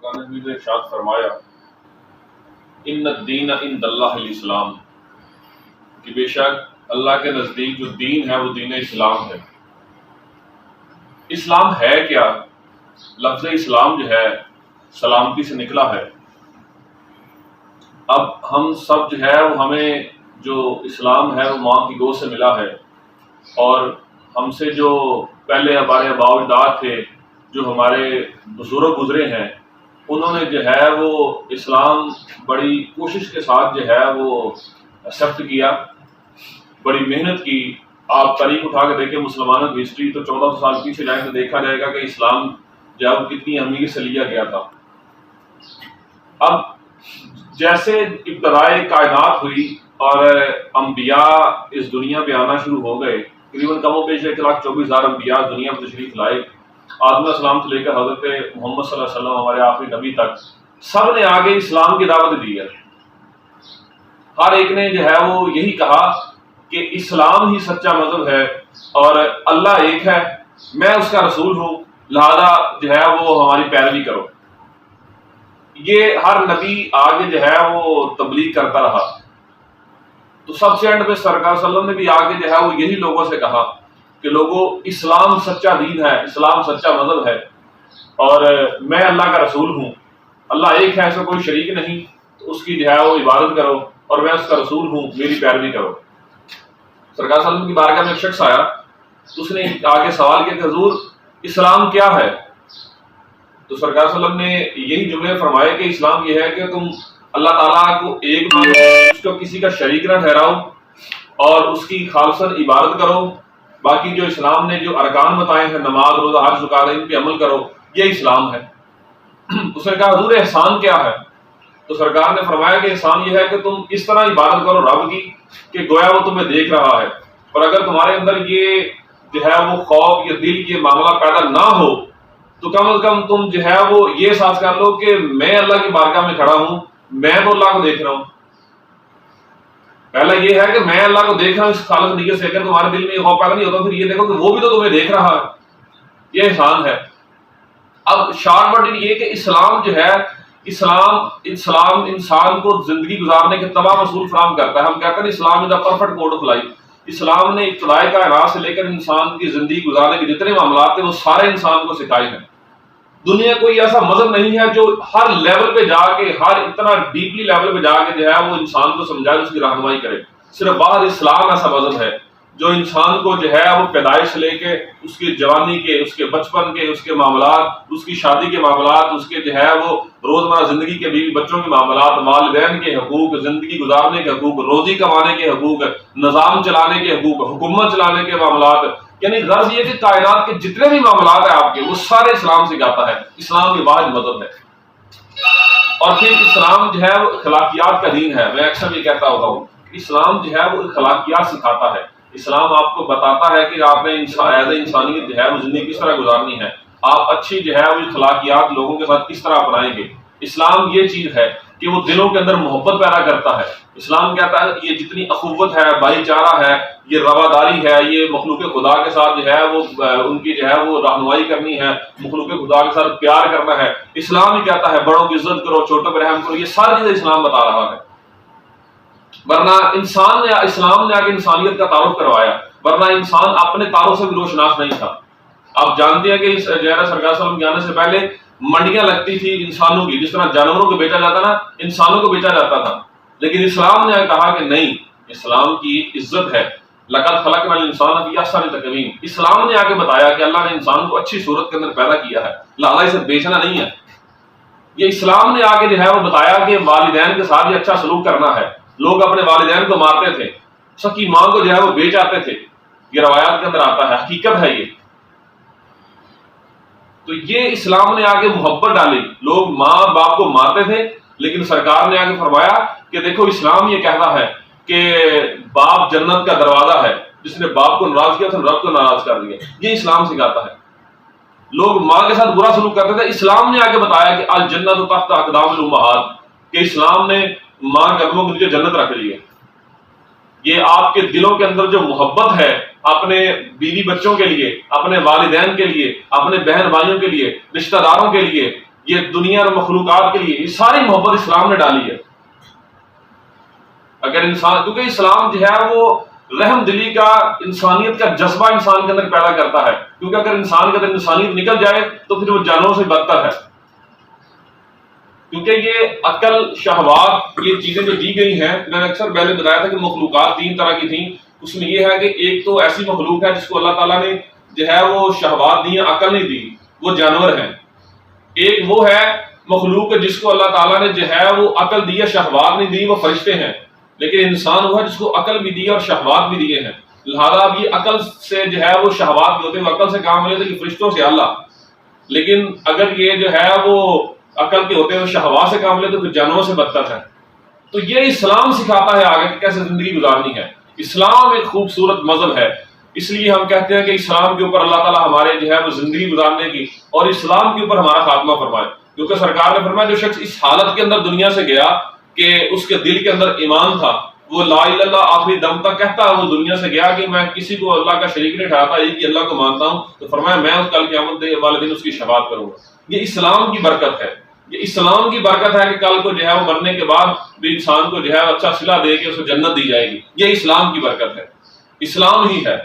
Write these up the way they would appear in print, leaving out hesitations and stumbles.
فرقان حمید نے ارشاد فرمایا ان الدین عند اللہ الاسلام، کہ بے شک اللہ کے نزدیک جو دین ہے وہ دین اسلام ہے۔ اسلام ہے کیا؟ لفظ اسلام جو ہے سلامتی سے نکلا ہے۔ اب ہم سب جو ہے وہ ہمیں جو اسلام ہے وہ ماں کی گود سے ملا ہے، اور ہم سے جو پہلے ہمارے آباء و اجداد تھے، جو ہمارے بزرگ گزرے ہیں، انہوں نے جو ہے وہ اسلام بڑی کوشش کے ساتھ جو ہے وہ ایکسیپٹ کیا، بڑی محنت کی۔ آپ تاریخ اٹھا کے دیکھیں مسلمانوں کی ہسٹری، تو 1400 سال پیچھے جائیں تو دیکھا جائے گا کہ اسلام جو ہے وہ کتنی اہمیت سے لیا گیا تھا۔ اب جیسے ابتدائے کائنات ہوئی اور انبیاء اس دنیا پہ آنا شروع ہو گئے، تقریباً کم و بیش 1,24,000 انبیاء دنیا میں تشریف لائے، آدم علیہ السلام سے لے کر حضرت محمد صلی اللہ علیہ وسلم ہمارے آخری نبی تک، سب نے آگے اسلام کی دعوت دی ہے۔ ہر ایک نے جو ہے وہ یہی کہا کہ اسلام ہی سچا مذہب ہے، اور اللہ ایک ہے، میں اس کا رسول ہوں، لہذا جو ہے وہ ہماری پیروی کرو۔ یہ ہر نبی آگے جو ہے وہ تبلیغ کرتا رہا۔ تو سب سے اینڈ پہ سرکار صلی اللہ علیہ وسلم نے بھی آگے جو ہے وہ یہی لوگوں سے کہا کہ لوگوں، اسلام سچا دین ہے، اسلام سچا مذہب ہے، اور میں اللہ کا رسول ہوں، اللہ ایک ہے، ایسا کوئی شریک نہیں، تو اس کی جو ہے وہ عبادت کرو، اور میں اس کا رسول ہوں، میری پیروی کرو۔ سرکار صلی اللہ علیہ وسلم کی بارگاہ میں ایک شخص آیا، تو اس نے آگے سوال کیا کہ حضور اسلام کیا ہے؟ تو سرکار صلی اللہ علیہ وسلم نے یہی جملے فرمائے کہ اسلام یہ ہے کہ تم اللہ تعالیٰ کو ایک مانو، اس کو کسی کا شریک نہ ٹھہراؤ، اور اس کی خالصاً عبادت کرو، باقی جو اسلام نے جو ارکان بتائے ہیں، نماز، روزہ، حج، زکات، ان پہ عمل کرو، یہ اسلام ہے۔ اس نے کہا حضور احسان کیا ہے؟ تو سرکار نے فرمایا کہ احسان یہ ہے کہ تم اس طرح عبادت کرو رب کی کہ گویا وہ تمہیں دیکھ رہا ہے، اور اگر تمہارے اندر یہ جو ہے وہ خوف یا دل یہ معاملہ پیدا نہ ہو تو کم از کم تم جو ہے وہ یہ احساس کر لو کہ میں اللہ کی بارگاہ میں کھڑا ہوں، میں تو اللہ کو دیکھ رہا ہوں۔ پہلا یہ ہے کہ میں اللہ کو دیکھ رہا ہوں اس خالص نیت سے، اگر تمہارے دل میں یہ خوف پیدا نہیں ہوتا پھر یہ دیکھو کہ وہ بھی تو تمہیں دیکھ رہا ہے، یہ احسان ہے۔ اب شارٹ ورڈ یہ کہ اسلام جو ہے، اسلام انسان کو زندگی گزارنے کے تمام اصول فراہم کرتا ہے۔ ہم کہتے ہیں Islam is the perfect code of life. اسلام نے ابتدائی کائنات سے لے کر انسان کی زندگی گزارنے کے جتنے معاملات ہیں وہ سارے انسان کو سکھائے ہیں۔ دنیا کوئی ایسا مذہب نہیں ہے جو ہر لیول پہ جا کے، ہر اتنا ڈیپلی لیول پہ جا کے جو ہے وہ انسان کو سمجھائے، اس کی رہنمائی کرے۔ صرف باہر اسلام ایسا مذہب ہے جو انسان کو جو ہے وہ پیدائش سے لے کے اس کی جوانی کے، اس کے بچپن کے، اس کے معاملات، اس کی شادی کے معاملات، اس کے جو ہے وہ روزمرہ زندگی کے بیوی بچوں کے معاملات، والدین کے حقوق، زندگی گزارنے کے حقوق، روزی کمانے کے حقوق، نظام چلانے کے حقوق، حکومت چلانے کے معاملات، یعنی غرض یہ کہ کائنات کے جتنے بھی معاملات ہیں آپ کے وہ سارے اسلام سکھاتا ہے۔ اسلام کے واحد مذہب ہے۔ اور پھر اسلام جو ہے وہ اخلاقیات کا دین ہے۔ میں اکثر یہ کہتا ہوتا ہوں، اسلام جو ہے وہ اخلاقیات سکھاتا ہے۔ اسلام آپ کو بتاتا ہے کہ آپ نے ایز اے انسانیت جو ہے وہ زندگی کس طرح گزارنی ہے، آپ اچھی جو ہے وہ اخلاقیات لوگوں کے ساتھ کس طرح اپنائیں گے۔ اسلام یہ چیز ہے کہ وہ دلوں کے اندر محبت پیدا کرتا ہے۔ اسلام کہتا ہے یہ جتنی اخوت ہے، بھائی چارہ ہے، یہ رواداری ہے، یہ مخلوق خدا کے ساتھ جو ہے وہ ان کی جو ہے وہ رہنمائی کرنی ہے، مخلوق خدا کے ساتھ پیار کرنا ہے۔ اسلام ہی کہتا ہے بڑوں کی عزت کرو، چھوٹوں پر رحم کرو، یہ ساری چیزیں اسلام بتا رہا ہے۔ ورنہ اسلام نے آگے انسانیت کا تعارف کروایا، ورنہ انسان اپنے تعارف سے بھی روشناس نہیں تھا۔ آپ جانتے ہیں کہ سرکار صلی اللہ علیہ وسلم کے آنے سے پہلے منڈیاں لگتی تھی انسانوں کی، جس طرح جانوروں کو بیچا جاتا نا، انسانوں کو بیچا جاتا تھا، لیکن اسلام نے کہا کہ نہیں، اسلام کی عزت ہے۔ لقد خلقنا الانسان فی احسن تقویم۔ اسلام نے آگے بتایا کہ اللہ نے انسان کو اچھی صورت کے اندر پیدا کیا ہے، لہذا اسے بیچنا نہیں ہے۔ یہ اسلام نے آگے جو ہے وہ بتایا کہ والدین کے ساتھ یہ اچھا سلوک کرنا ہے۔ لوگ اپنے والدین کو مارتے تھے، سکی ماں کو جو ہے وہ بیچ آتے تھے، یہ روایات کے اندر آتا ہے، حقیقت ہے یہ۔ تو یہ اسلام نے آگے محبت ڈالی۔ لوگ ماں باپ کو مارتے تھے، لیکن سرکار نے آگے فرمایا کہ دیکھو اسلام یہ کہتا ہے کہ باپ جنت کا دروازہ ہے، جس نے باپ کو ناراض کیا تو رب کو ناراض کر دیا، یہ اسلام سکھاتا ہے۔ لوگ ماں کے ساتھ برا سلوک کرتے تھے، اسلام نے آگے بتایا کہ الجنت تحت اقدام الامہات، کہ اسلام نے ماں کے قدموں کے نیچے جنت رکھ لی ہے۔ یہ آپ کے دلوں کے اندر جو محبت ہے اپنے بیوی بچوں کے لیے، اپنے والدین کے لیے، اپنے بہن بھائیوں کے لیے، رشتہ داروں کے لیے، یہ دنیا اور مخلوقات کے لیے، یہ ساری محبت اسلام نے ڈالی ہے۔ اگر انسان، کیونکہ اسلام جو ہے وہ رحم دلی کا، انسانیت کا جذبہ انسان کے اندر پیدا کرتا ہے، کیونکہ اگر انسان کے اندر انسانیت نکل جائے تو پھر وہ جانوروں سے بدتر ہے، کیونکہ یہ عقل، شہوات، یہ چیزیں جو دی گئی ہیں، میں نے اکثر پہلے بتایا تھا کہ مخلوقات تین طرح کی تھیں، اس میں یہ ہے کہ ایک تو ایسی مخلوق ہے جس کو اللہ تعالیٰ نے جو ہے وہ شہوات دی ہیں، عقل نہیں دی، وہ جانور ہیں۔ ایک وہ ہے مخلوق جس کو اللہ تعالیٰ نے جو ہے وہ عقل دی ہے، شہوات نہیں دی، وہ فرشتے ہیں۔ لیکن انسان وہ ہے جس کو عقل بھی دی ہے اور شہوات بھی دیے ہیں، لہذا اب یہ عقل سے جو ہے وہ شہوات بھی ہوتے ہیں، وہ عقل سے کام لیتے کہ فرشتوں سے اعلیٰ، لیکن اگر یہ جو ہے وہ عقل کے ہوتے ہیں وہ شہوات سے کام لیتے تو پھر جانوروں سے بدتر ہے۔ تو یہ اسلام سکھاتا ہے آگے کہ کیسے زندگی گزارنی ہے۔ اسلام ایک خوبصورت مذہب ہے، اس لیے ہم کہتے ہیں کہ اسلام کے اوپر اللہ تعالیٰ ہمارے جو ہے وہ زندگی گزارنے کی اور اسلام کے اوپر ہمارا خاتمہ فرمائے، کیونکہ سرکار نے فرمایا جو شخص اس حالت کے اندر دنیا سے گیا کہ اس کے دل کے اندر ایمان تھا، وہ لا الہ الا اللہ آخری دم تک کہتا ہے، وہ دنیا سے گیا کہ میں کسی کو اللہ کا شریک نہیں ٹھہراتا، ایک ہی اللہ کو مانتا ہوں، تو فرمایا میں اس کل قیامت والے دن اس کی شفاعت کروں گا۔ یہ اسلام کی برکت ہے، یہ اسلام کی برکت ہے کہ کل کو جو ہے وہ مرنے کے بعد بھی انسان کو جو ہے اچھا صلہ دے کے اسے جنت دی جائے گی، یہ اسلام کی برکت ہے، اسلام ہی ہے۔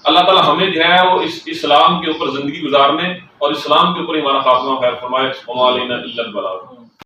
اللہ تعالیٰ ہمیں جو ہے وہ اس اسلام کے اوپر زندگی گزارنے اور اسلام کے اوپر ہی ہمارا خاتمہ خیر فرمائے۔ وما علینا الا البلاغ۔